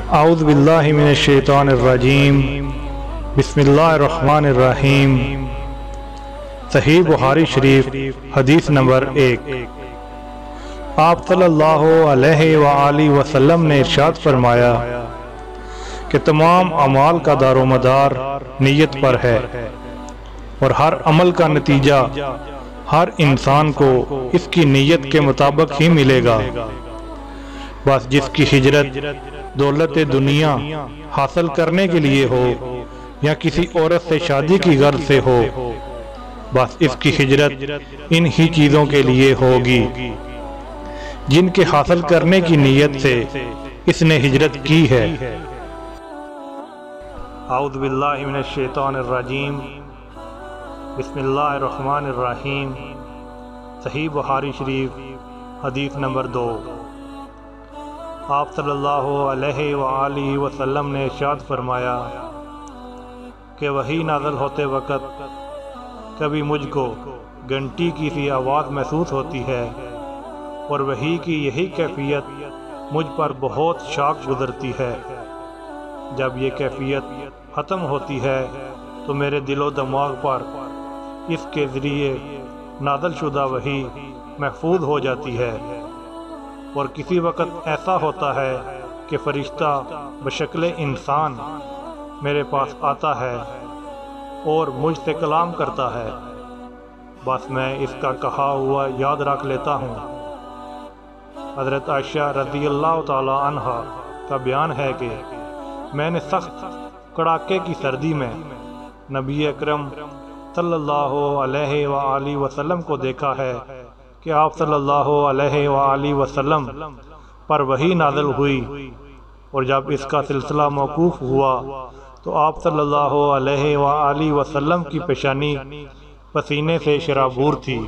اعوذ باللہ من الشیطان الرجیم، بسم اللہ الرحمن الرحیم۔ صحیح بخاری شریف حدیث نمبر 1۔ آپ صلی اللہ علیہ وآلہ وسلم نے ارشاد فرمایا کہ تمام اعمال کا دارومدار نیت پر ہے، اور ہر عمل کا نتیجہ ہر انسان کو اس کی نیت کے مطابق ہی ملے گا۔ بس جس کی ہجرت دولت دنیا حاصل کرنے کے لیے ہو یا کسی عورت سے شادی کی غرض سے ہو، بس اس کی ہجرت ان ہی چیزوں کے لیے ہوگی جن کے حاصل کرنے کی نیت سے اس نے ہجرت کی ہے۔ اعوذ باللہ من الشیطان الرجیم، بسم اللہ الرحمن الرحیم۔ صحیح بخاری شریف حدیث نمبر 2۔ آپ صلی اللہ علیہ وآلہ وسلم نے ارشاد فرمایا کہ وحی نازل ہوتے وقت کبھی مجھ کو گھنٹی کی سی آواز محسوس ہوتی ہے، اور وحی کی یہی کیفیت مجھ پر بہت شاق گزرتی ہے۔ جب یہ کیفیت ختم ہوتی ہے تو میرے دل و دماغ پر اس کے ذریعے نازل شدہ وحی محفوظ ہو جاتی ہے، اور کسی وقت ایسا ہوتا ہے کہ فرشتہ بشکل انسان میرے پاس آتا ہے اور مجھ سے کلام کرتا ہے، بس میں اس کا کہا ہوا یاد رکھ لیتا ہوں۔ حضرت عائشہ رضی اللہ تعالی عنہ کا بیان ہے کہ میں نے سخت کڑاکے کی سردی میں نبی اکرم صلی اللہ علیہ وآلہ وسلم کو دیکھا ہے کہ آپ صلی اللہ علیہ وآلہ وسلم پر وحی نازل ہوئی، اور جب اس کا سلسلہ موقوف ہوا تو آپ صلی اللہ علیہ وآلہ وسلم کی پیشانی پسینے سے شرابور تھی۔